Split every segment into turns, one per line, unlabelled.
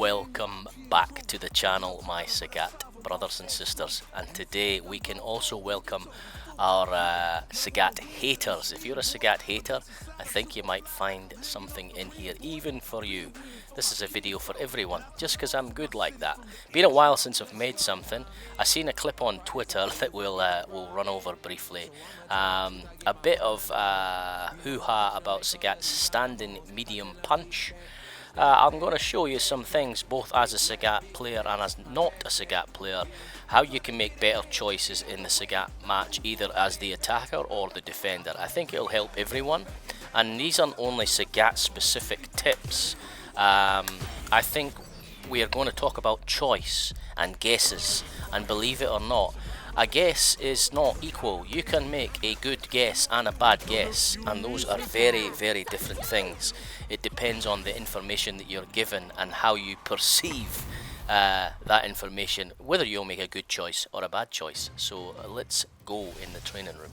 Welcome back to the channel, my Sagat brothers and sisters, and today we can also welcome our Sagat haters. If you're a Sagat hater, I think you might find something in here even for you. This is a video for everyone, just because I'm good like that. Been a while since I've made something. I seen a clip on Twitter that we'll run over briefly. A bit of hoo-ha about Sagat's standing medium punch. I'm going to show you some things, both as a Sagat player and as not a Sagat player, how you can make better choices in the Sagat match, either as the attacker or the defender. I think it'll help everyone, and these aren't only Sagat specific tips. I think we are going to talk about choice and guesses, and believe it or not, a guess is not equal. You can make a good guess and a bad guess, and those are very, very different things. It depends on the information that you're given and how you perceive that information, whether you'll make a good choice or a bad choice. So let's go in the training room.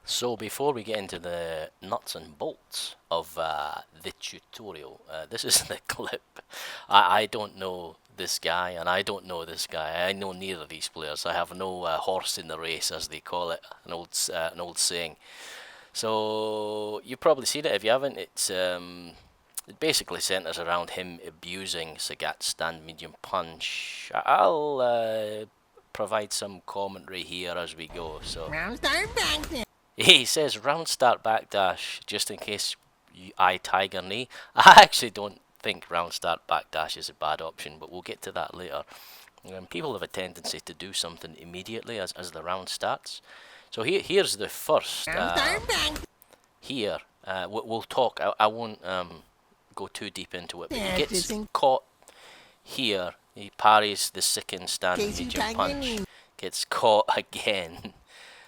So before we get into the nuts and bolts of the tutorial, this is the clip. I don't know this guy, and I don't know this guy. I know neither of these players. I have no horse in the race, as they call it, an old saying. So you've probably seen it. If you haven't, it basically centers around him abusing Sagat's stand medium punch. I'll provide some commentary here as we go. So he says round start backdash, just in case I tiger knee. I actually don't think round start backdash is a bad option, but we'll get to that later. People have a tendency to do something immediately as the round starts. So here's the first. Here, we'll talk. I won't go too deep into it, but he gets caught here. He parries the second stand medium punch. Gets caught again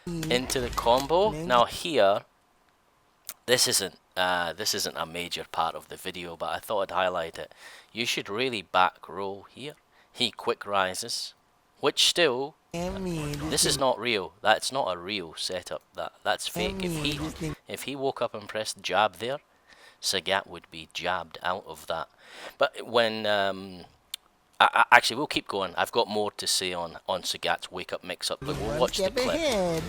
into the combo. Now here, this isn't a major part of the video, but I thought I'd highlight it. You should really back roll here. He quick rises, which still, this is not real. That's not a real setup. That's fake. If he woke up and pressed jab there, Sagat would be jabbed out of that. But when actually, we'll keep going. I've got more to say on Sagat's wake up mix up, but we'll watch the clip.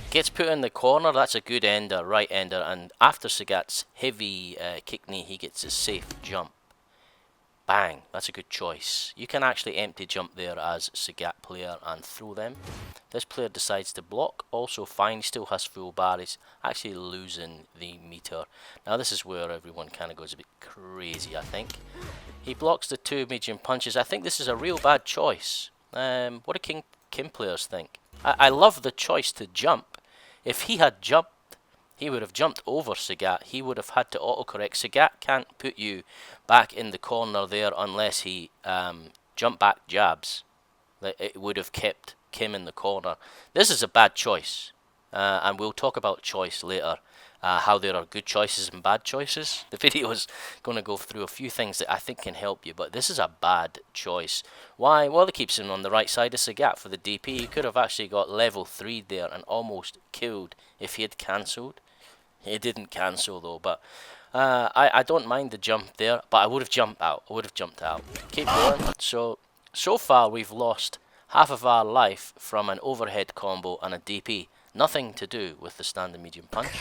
Gets put in the corner. That's a good ender, right ender, and after Sagat's heavy kick knee, he gets a safe jump. Bang, that's a good choice. You can actually empty jump there as Sagat player and throw them. This player decides to block, also fine, still has full bar, he's actually losing the meter. Now this is where everyone kind of goes a bit crazy, I think. He blocks the two medium punches. I think this is a real bad choice. What do Kim players think? I love the choice to jump. If he had jumped, he would have jumped over Sagat. He would have had to autocorrect. Sagat can't put you back in the corner there unless he jump back jabs. It would have kept Kim in the corner. This is a bad choice. And we'll talk about choice later. How there are good choices and bad choices. The video is going to go through a few things that I think can help you, but this is a bad choice. Why? Well, it keeps him on the right side of Sagat for the DP. He could have actually got level 3 there and almost killed if he had cancelled. He didn't cancel though, but I don't mind the jump there, but I would have jumped out. Keep going. So far we've lost half of our life from an overhead combo and a DP. Nothing to do with the standing medium punch.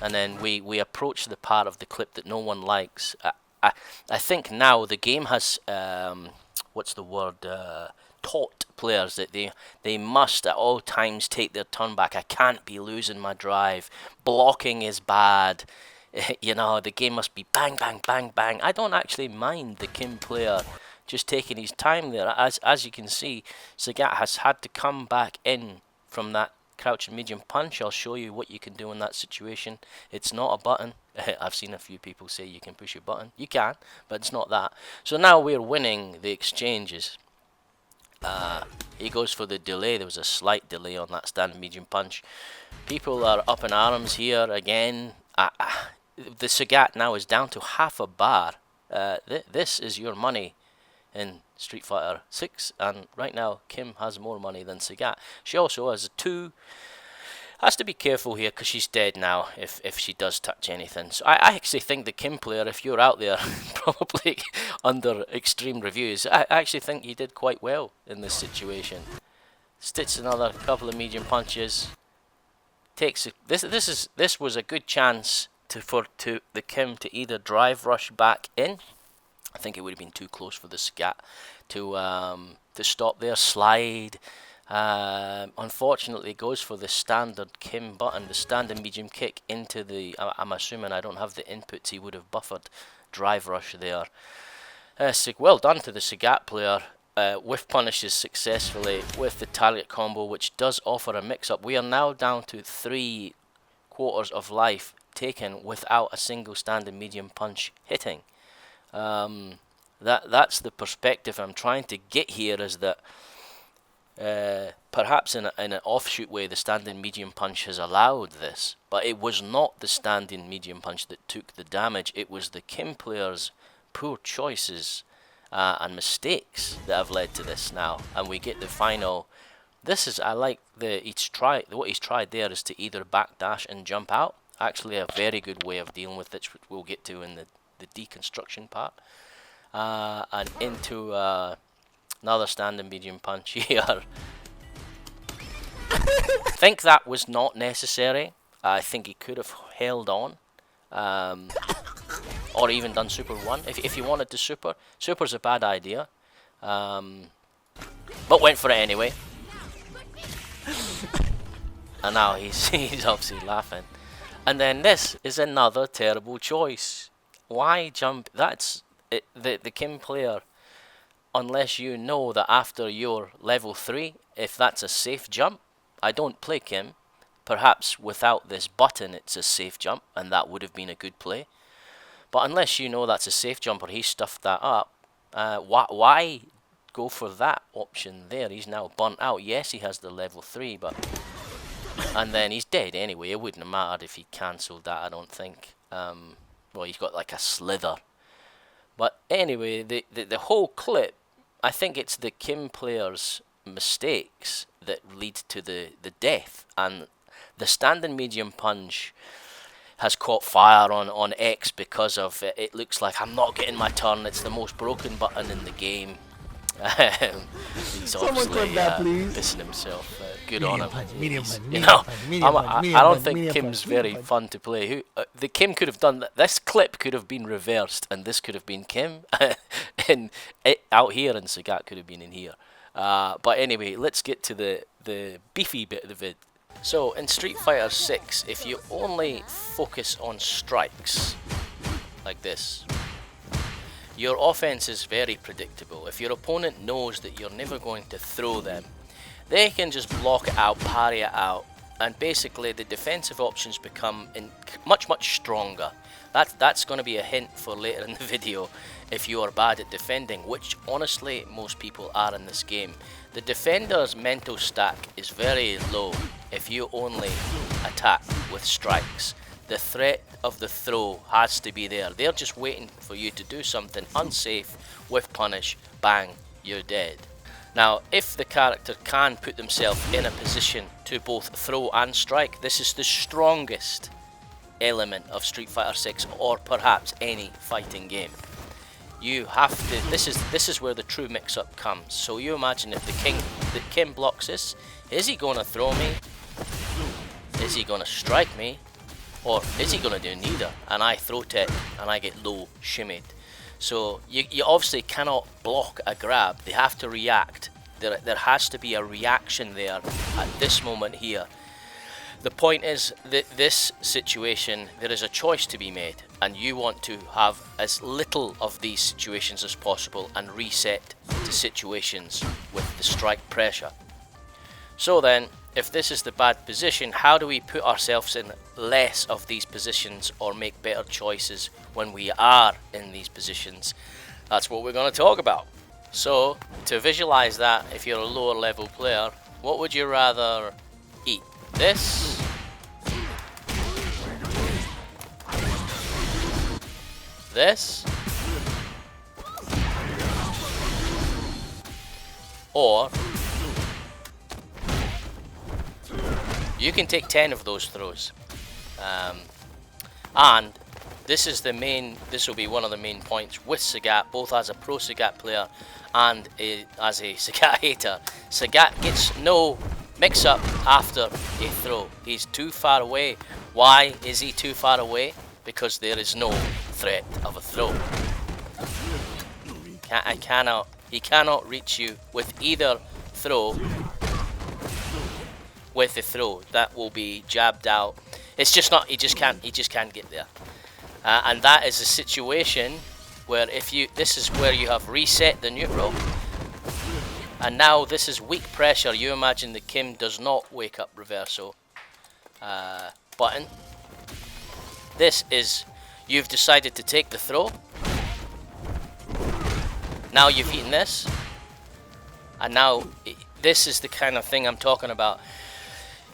And then we approach the part of the clip that no one likes. I think now the game has what's the word, taught players that they must at all times take their turn back. I can't be losing my drive. Blocking is bad. You know, the game must be bang, bang, bang, bang. I don't actually mind the Kim player just taking his time there. As you can see, Sagat has had to come back in from that crouching medium punch. I'll show you what you can do in that situation. It's not a button. I've seen a few people say you can push your button. You can, but it's not that. So now we're winning the exchanges. He goes for the delay. There was a slight delay on that standing medium punch. People are up in arms here again. The Sagat now is down to half a bar. This is your money in Street Fighter 6, and right now Kim has more money than Sagat. She also has Has to be careful here because she's dead now if she does touch anything. So I actually think the Kim player, if you're out there, probably under extreme reviews, I actually think you did quite well in this situation. Stitch another couple of medium punches. Takes this was a good chance for the Kim to either drive rush back in. I think it would have been too close for the Sagat to stop there. Slide. Unfortunately, goes for the standard Kim button, the standard medium kick into the. I'm assuming, I don't have the inputs. He would have buffered drive rush there. Well done to the Sagat player. Whiff punishes successfully with the target combo, which does offer a mix-up. We are now down to 3/4 of life taken without a single standard medium punch hitting. That's the perspective I'm trying to get here, is that perhaps in an offshoot way the standing medium punch has allowed this, but it was not the standing medium punch that took the damage. It was the Kim player's poor choices and mistakes that have led to this now, and we get the final. This is, I like what he's tried there is to either backdash and jump out. Actually a very good way of dealing with it, which we'll get to in the deconstruction part. And into another standing medium punch here. I think that was not necessary. I think he could have held on. Or even done super 1 if you wanted to super. Super's a bad idea. But went for it anyway. And now he's obviously laughing. And then this is another terrible choice. Why jump? That's it, the Kim player, unless you know that after your level 3, if that's a safe jump. I don't play Kim. Perhaps without this button it's a safe jump, and that would have been a good play. But unless you know that's a safe jump or he stuffed that up, why go for that option there? He's now burnt out. Yes, he has the level 3, but... And then he's dead anyway. It wouldn't have mattered if he cancelled that, I don't think. Well, he's got like a slither. But anyway, the whole clip, I think it's the Kim player's mistakes that lead to the death. And the standing medium punch has caught fire on X because of it. It looks like I'm not getting my turn. It's the most broken button in the game. He's obviously pissing himself. Good on him. I don't think Kim's very fun to play. The Kim could have done that. This clip could have been reversed, and this could have been Kim, and out here, and Sagat could have been in here. But anyway, let's get to the beefy bit of the vid. So in Street Fighter 6, if you only focus on strikes like this, your offense is very predictable. If your opponent knows that you're never going to throw them, they can just block it out, parry it out, and basically the defensive options become much stronger. That's going to be a hint for later in the video if you are bad at defending, which honestly most people are in this game. The defender's mental stack is very low if you only attack with strikes. The threat of the throw has to be there. They're just waiting for you to do something unsafe with punish, bang, you're dead. Now, if the character can put themselves in a position to both throw and strike, this is the strongest element of Street Fighter 6 or perhaps any fighting game. You have to, this is where the true mix-up comes. So you imagine if the Kim blocks this, is he going to throw me? Is he going to strike me? Or is he going to do neither? And I throw tech and I get low shimmied. So you obviously cannot block a grab. They have to react. There has to be a reaction there at this moment here. The point is that this situation, there is a choice to be made, and you want to have as little of these situations as possible and reset to situations with the strike pressure. So then, if this is the bad position, how do we put ourselves in less of these positions or make better choices when we are in these positions? That's what we're going to talk about. So, to visualize that, if you're a lower level player, what would you rather eat? This? This? Or You can take 10 of those throws. And this is the main, this will be one of the main points with Sagat, both as a pro Sagat player and as a Sagat hater. Sagat gets no mix up after a throw. He's too far away. Why is he too far away? Because there is no threat of a throw. He cannot reach you with either throw. With the throw, that will be jabbed out. It's just not. He just can't get there. And that is a situation where this is where you have reset the neutral, and now this is weak pressure. You imagine that Kim does not wake up reverso button. This is, you've decided to take the throw. Now you've eaten this, and now this is the kind of thing I'm talking about.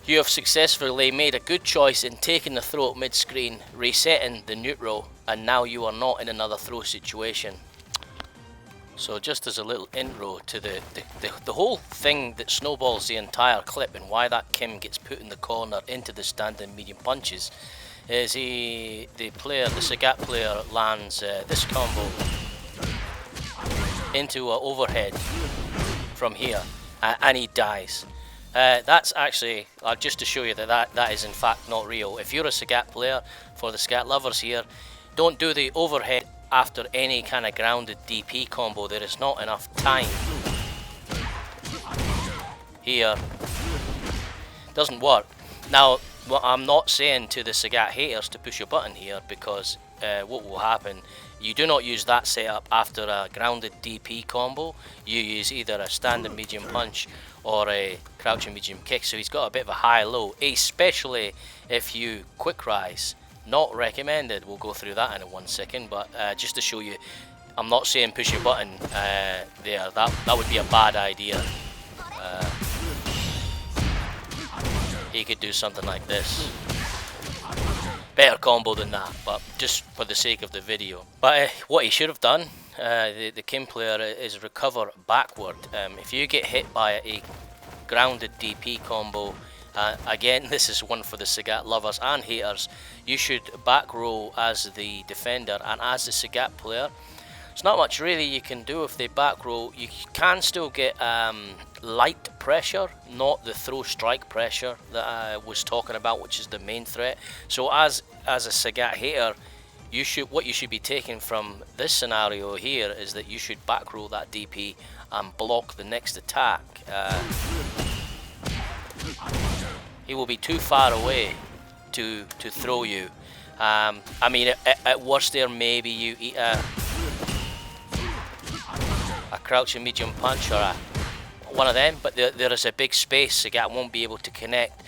You have successfully made a good choice in taking the throw mid-screen, resetting the neutral, and now you are not in another throw situation. So just as a little intro to the whole thing that snowballs the entire clip and why that Kim gets put in the corner into the standing medium punches, is the Sagat player lands this combo into an overhead from here, and he dies. That's actually, just to show you that is in fact not real. If you're a Sagat player, for the Sagat lovers here, don't do the overhead after any kind of grounded DP combo. There is not enough time here. Doesn't work. Now, what I'm not saying to the Sagat haters to push a button here, because what will happen, you do not use that setup after a grounded DP combo. You use either a standing medium punch or a crouching medium kick, so he's got a bit of a high-low, especially if you quick rise. Not recommended. We'll go through that in 1 second, but just to show you, I'm not saying push your button there. That would be a bad idea. He could do something like this. Better combo than that, but just for the sake of the video. But what he should have done, the Kim player, is recover backward. If you get hit by a grounded DP combo, again, this is one for the Sagat lovers and haters, you should back roll as the defender, and as the Sagat player, there's not much really you can do if they back roll. You can still get light pressure, not the throw strike pressure that I was talking about, which is the main threat. So as a Sagat hater, what you should be taking from this scenario here is that you should back roll that DP and block the next attack. He will be too far away to throw you. I mean, at worst there, maybe you eat a crouching medium punch or one of them, but there is a big space. Sagat won't be able to connect.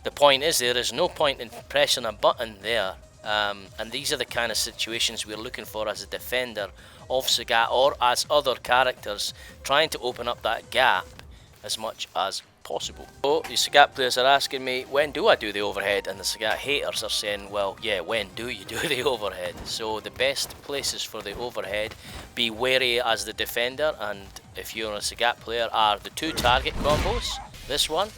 The point is, there is no point in pressing a button there, and these are the kind of situations we're looking for as a defender of Sagat, or as other characters, trying to open up that gap as much as possible. So the Sagat players are asking me, when do I do the overhead? And the Sagat haters are saying, well, yeah, when do you do the overhead? So the best places for the overhead, be wary as the defender, and if you're a Sagat player, are the two target combos. This one,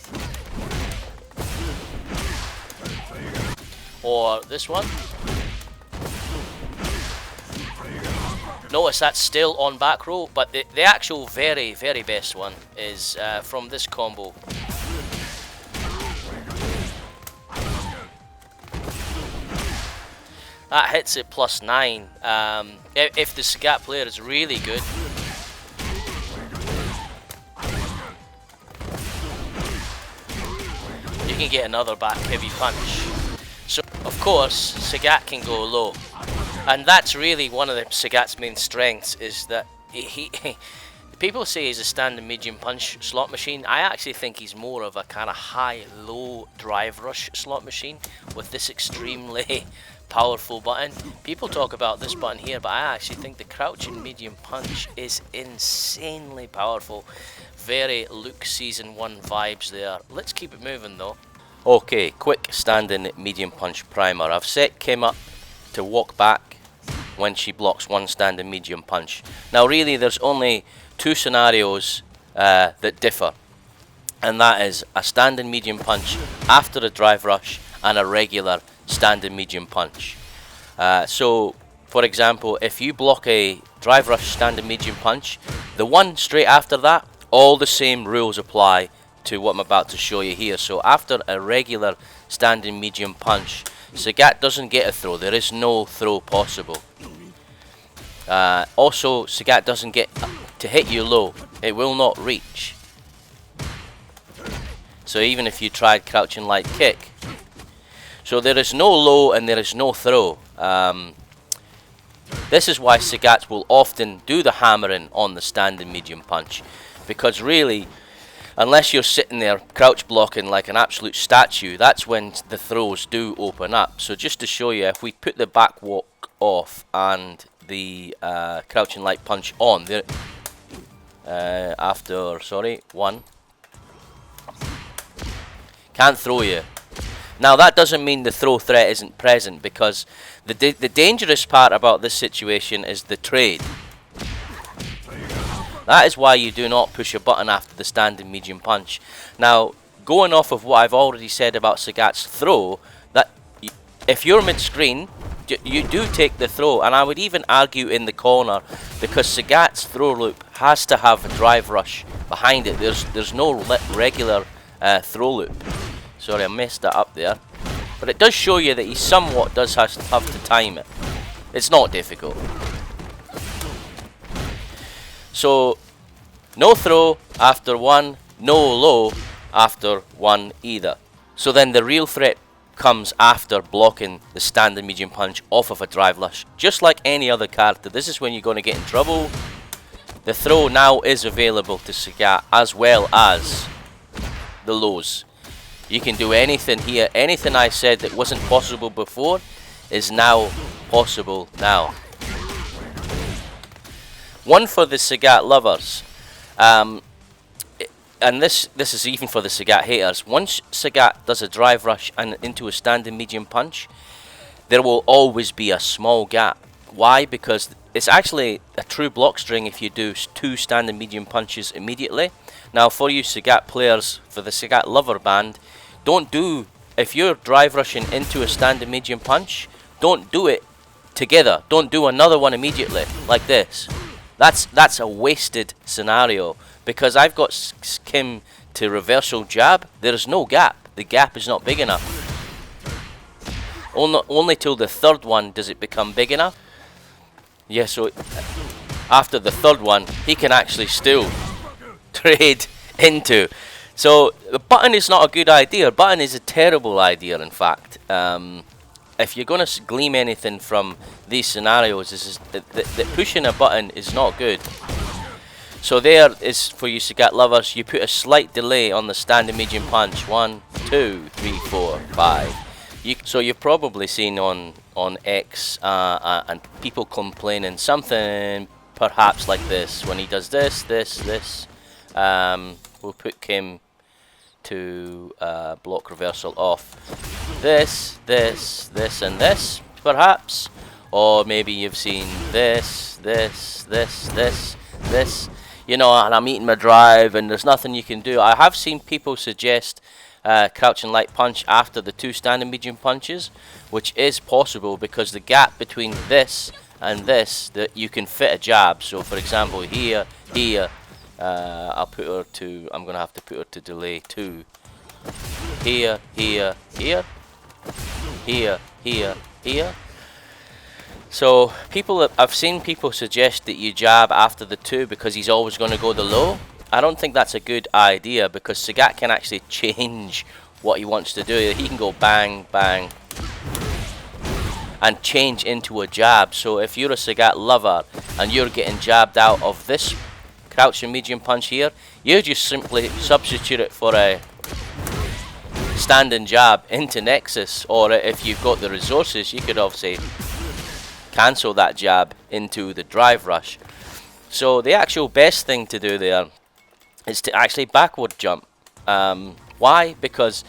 or this one. Notice that's still on back row, but the actual very, very best one is from this combo. That hits it +9. If the Sagat player is really good, you can get another back heavy punch. So, of course, Sagat can go low. And that's really one of the Sagat's main strengths, is that people say he's a standing medium punch slot machine. I actually think he's more of a kind of high-low drive rush slot machine with this extremely powerful button. People talk about this button here, but I actually think the crouching medium punch is insanely powerful. Very Luke Season 1 vibes there. Let's keep it moving though. Okay, quick standing medium punch primer. I've set Kim up to walk back when she blocks one standing medium punch. Now really there's only two scenarios that differ. and that is a standing medium punch after a drive rush and a regular standing medium punch. So, for example, if you block a drive rush standing medium punch, the one straight after that, all the same rules apply to what I'm about to show you here. So after a regular standing medium punch, Sagat doesn't get a throw. There is no throw possible. Also, Sagat doesn't get to hit you low. It will not reach. So even if you tried crouching light kick. So there is no low and there is no throw. This is why Sagats will often do the hammering on the standing medium punch. Because really, unless you're sitting there crouch blocking like an absolute statue, that's when the throws do open up. So just to show you, if we put the back walk off and the crouching light punch on, there, after, sorry, one, can't throw you. Now that doesn't mean the throw threat isn't present, because the dangerous part about this situation is the trade. That is why you do not push a button after the standing medium punch. Now, going off of what I've already said about Sagat's throw, that if you're mid-screen, you do take the throw, and I would even argue in the corner, because Sagat's throw loop has to have a drive rush behind it. There's no regular throw loop. Sorry, I messed that up there. But it does show you that he somewhat does have to time it. It's not difficult. So, no throw after one, no low after one either. So then the real threat comes after blocking the standing medium punch off of a drive rush. Just like any other character, this is when you're going to get in trouble. The throw now is available to Sagat, as well as the lows. You can do anything here. Anything I said that wasn't possible before is now possible now. One for the Sagat lovers, and this is even for the Sagat haters. Once Sagat does a drive rush and into a standing medium punch, there will always be a small gap. Why? Because it's actually a true block string if you do two standing medium punches immediately. Now for you Sagat players, for the Sagat lover band, don't do, if you're drive rushing into a standing medium punch, don't do it together. Don't do another one immediately, like this. That's a wasted scenario, because I've got Kim to reversal jab. There is no gap. The gap is not big enough. Only till the third one does it become big enough. Yeah, so after the third one, he can actually still trade into. So the button is not a good idea. Button is a terrible idea, in fact. If you're going to glean anything from these scenarios, is that pushing a button is not good. So there is, for you Sagat lovers, you put a slight delay on the standing medium punch. 1, 2, 3, 4, 5. So you've probably seen on X and people complaining something perhaps like this. When he does this, we'll put Kim to block reversal off. This, and this, perhaps. Or maybe you've seen this. You know, and I'm eating my drive and there's nothing you can do. I have seen people suggest crouching light punch after the two standing medium punches, which is possible because the gap between this and this, that you can fit a jab. So for example, here, I'll put her to, I'm going to have to put her to delay 2. Here. So I've seen people suggest that you jab after the 2 because he's always going to go the low. I don't think that's a good idea, because Sagat can actually change what he wants to do. He can go bang, bang, and change into a jab. So if you're a Sagat lover and you're getting jabbed out of this crouching medium punch here, you just simply substitute it for a standing jab into Nexus, or if you've got the resources, you could obviously cancel that jab into the drive rush. So the actual best thing to do there is to actually backward jump. Why? Because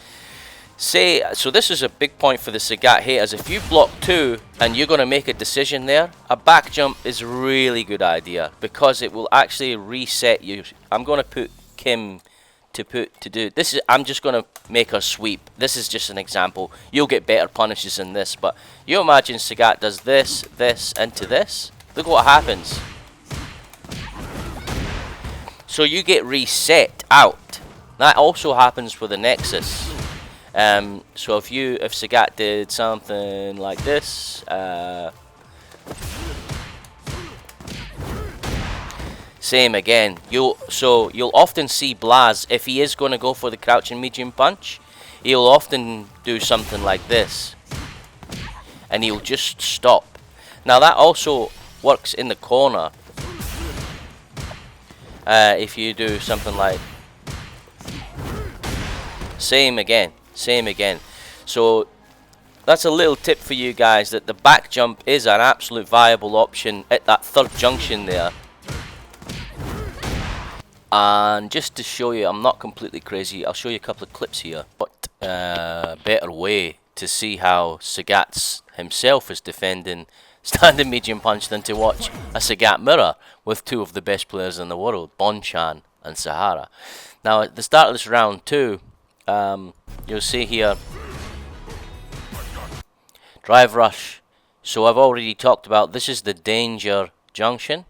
so this is a big point for the Sagat haters. If you block 2 and you're going to make a decision there, a back jump is a really good idea, because it will actually reset you. I'm going to put Kim to do this. I'm just going to make her sweep. This is just an example. You'll get better punishes than this, but you imagine Sagat does this, this, into this. Look what happens. So you get reset out. That also happens with the Nexus. So if Sagat did something like this, same again. You'll often see Blaz, if he is going to go for the crouching medium punch, he'll often do something like this, and he'll just stop. Now that also works in the corner. If you do something like same again. So that's a little tip for you guys, that the back jump is an absolute viable option at that third junction there. And just to show you, I'm not completely crazy, I'll show you a couple of clips here. But better way to see how Sagats himself is defending standing medium punch than to watch a Sagat mirror with two of the best players in the world, Bonchan and Sahara. Now at the start of this round 2, you'll see here drive rush. So I've already talked about, this is the danger junction,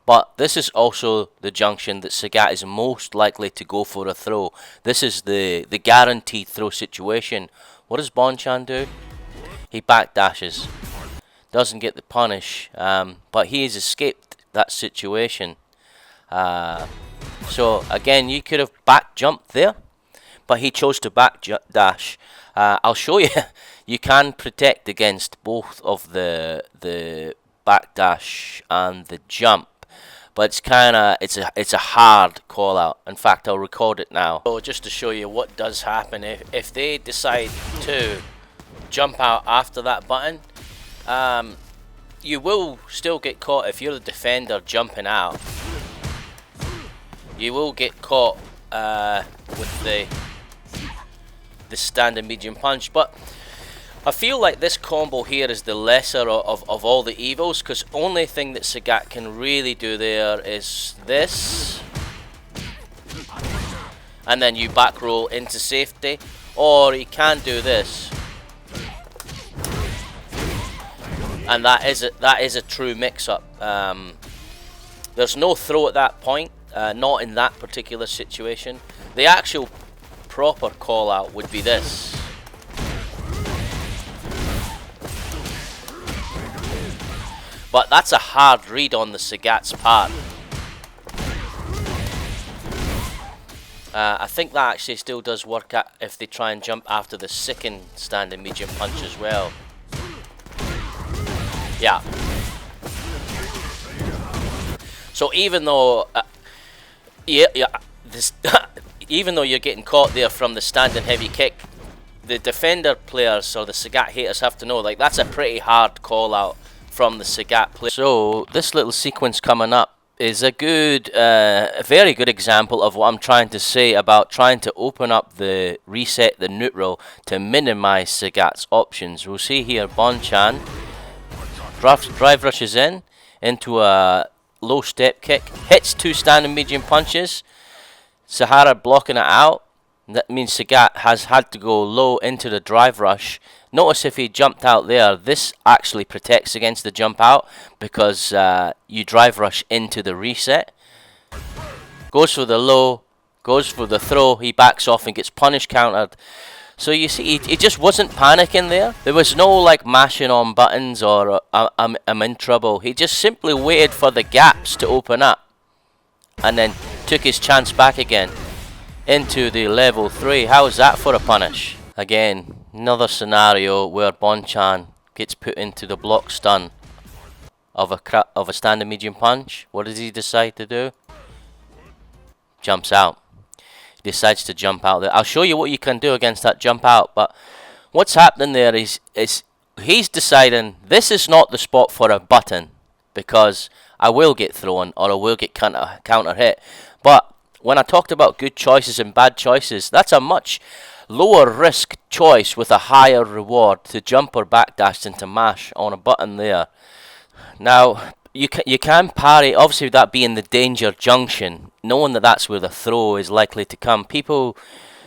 but this is also the junction that Sagat is most likely to go for a throw. This is the guaranteed throw situation. What does Bonchan do? He backdashes, doesn't get the punish, but he has escaped that situation. So again, you could have back jumped there, but he chose to back dash. I'll show you. You can protect against both of the backdash and the jump, but it's a hard call out. In fact, I'll record it now. So just to show you what does happen if they decide to jump out after that button, you will still get caught. If you're the defender jumping out, you will get caught with the standing medium punch. But I feel like this combo here is the lesser of all the evils, because only thing that Sagat can really do there is this, and then you back roll into safety, or he can do this, and that is a true mix-up. There's no throw at that point, not in that particular situation. The actual proper call out would be this. But that's a hard read on the Sagat's part. I think that actually still does work out if they try and jump after the second standing medium punch as well. Yeah. So even though even though you're getting caught there from the standing heavy kick, the defender players or the Sagat haters have to know, like, that's a pretty hard call out from the Sagat player. So this little sequence coming up is a very good example of what I'm trying to say about trying to open up the reset, the neutral, to minimize Sagat's options. We'll see here Bonchan drive rushes into a low step kick, hits two standing medium punches, Sahara blocking it out. That means Sagat has had to go low into the drive rush. Notice if he jumped out there, this actually protects against the jump out, because you drive rush into the reset. Goes for the low, goes for the throw, he backs off and gets punish countered. So you see, he just wasn't panicking there. There was no like mashing on buttons or I'm in trouble. He just simply waited for the gaps to open up and then took his chance back again into the level 3. How is that for a punish? Again, another scenario where Bonchan gets put into the block stun of a standing medium punch. What does he decide to do? Jumps out. He decides to jump out there. I'll show you what you can do against that jump out, but what's happening there is he's deciding this is not the spot for a button, because I will get thrown or I will get counter hit. But when I talked about good choices and bad choices, that's a much lower risk choice with a higher reward to jump or backdash than to mash on a button there. Now, you can parry, obviously, that being the danger junction, knowing that that's where the throw is likely to come. People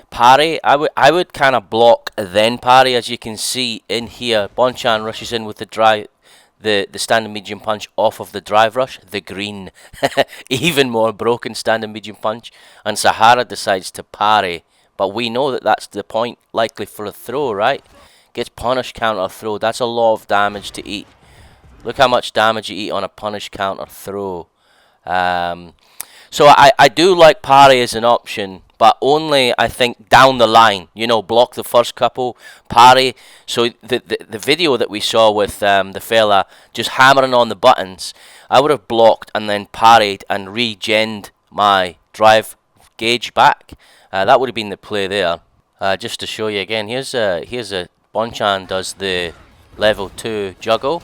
parry. I would kind of block then parry. As you can see in here, Bonchan rushes in with the standing medium punch off of the drive rush, the green, even more broken standing medium punch, and Sahara decides to parry. But we know that that's the point likely for a throw, right? Gets punish counter throw. That's a lot of damage to eat. Look how much damage you eat on a punish counter throw. So I do like parry as an option, but only, I think, down the line. You know, block the first couple, parry. So the video that we saw with the fella just hammering on the buttons, I would have blocked and then parried and regened my drive gauge back. That would have been the play there. Just to show you again, here's a Bonchan does the level 2 juggle.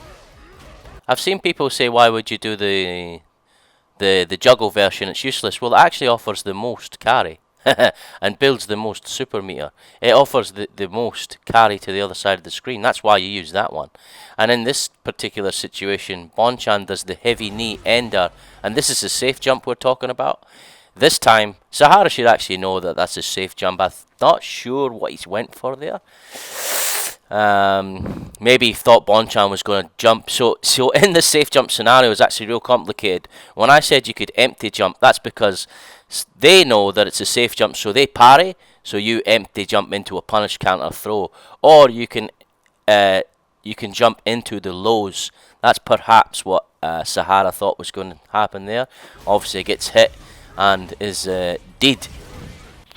I've seen people say, why would you do the juggle version? It's useless. Well, it actually offers the most carry and builds the most super meter. It offers the most carry to the other side of the screen. That's why you use that one. And in this particular situation, Bonchan does the heavy knee ender, and this is the safe jump we're talking about. This time, Sahara should actually know that that's a safe jump. I'm not sure what he's went for there. Maybe he thought Bonchan was going to jump. So in the safe jump scenario, it's actually real complicated. When I said you could empty jump, that's because they know that it's a safe jump, so they parry. So you empty jump into a punish counter throw, or you can jump into the lows. That's perhaps what Sahara thought was going to happen there. Obviously, it gets hit and is dead.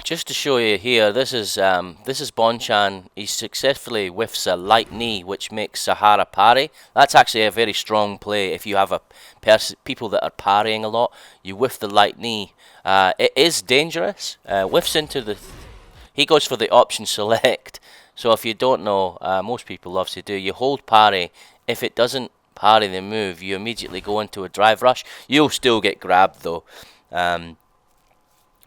Just to show you here, this is Bonchan. He successfully whiffs a light knee, which makes Sahara parry. That's actually a very strong play. If you have people that are parrying a lot, you whiff the light knee. It is dangerous. Whiffs into he goes for the option select. So if you don't know, most people obviously do. You hold parry. If it doesn't parry the move, you immediately go into a drive rush. You'll still get grabbed though.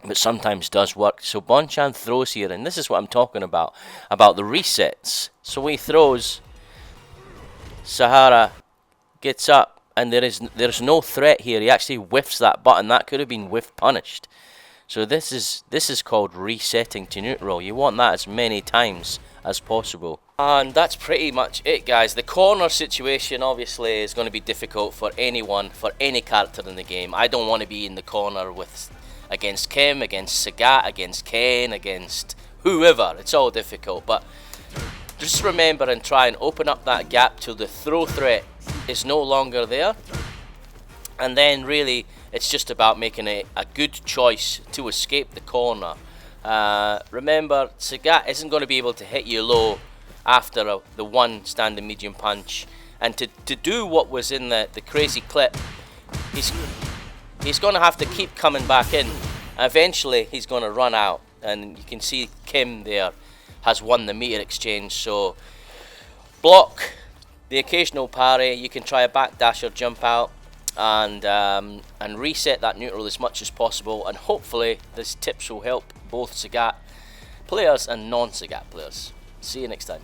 But sometimes does work. So Bonchan throws here, and this is what I'm talking about the resets. So he throws, Sahara gets up, and there's no threat here. He actually whiffs that button. That could have been whiff punished. So this is called resetting to neutral. You want that as many times as possible. And that's pretty much it, guys. The corner situation obviously is going to be difficult for anyone, for any character in the game. I don't want to be in the corner against Kim, against Sagat, against Ken, against whoever. It's all difficult, but just remember and try and open up that gap till the throw threat is no longer there. And then really, it's just about making a good choice to escape the corner. Remember, Sagat isn't going to be able to hit you low after the one standing medium punch. And to do what was in the crazy clip, he's going to have to keep coming back in. Eventually, he's going to run out. And you can see Kim there has won the meter exchange. So, block the occasional parry. You can try a backdash or jump out. And reset that neutral as much as possible. And hopefully, these tips will help both Sagat players and non-Sagat players. See you next time.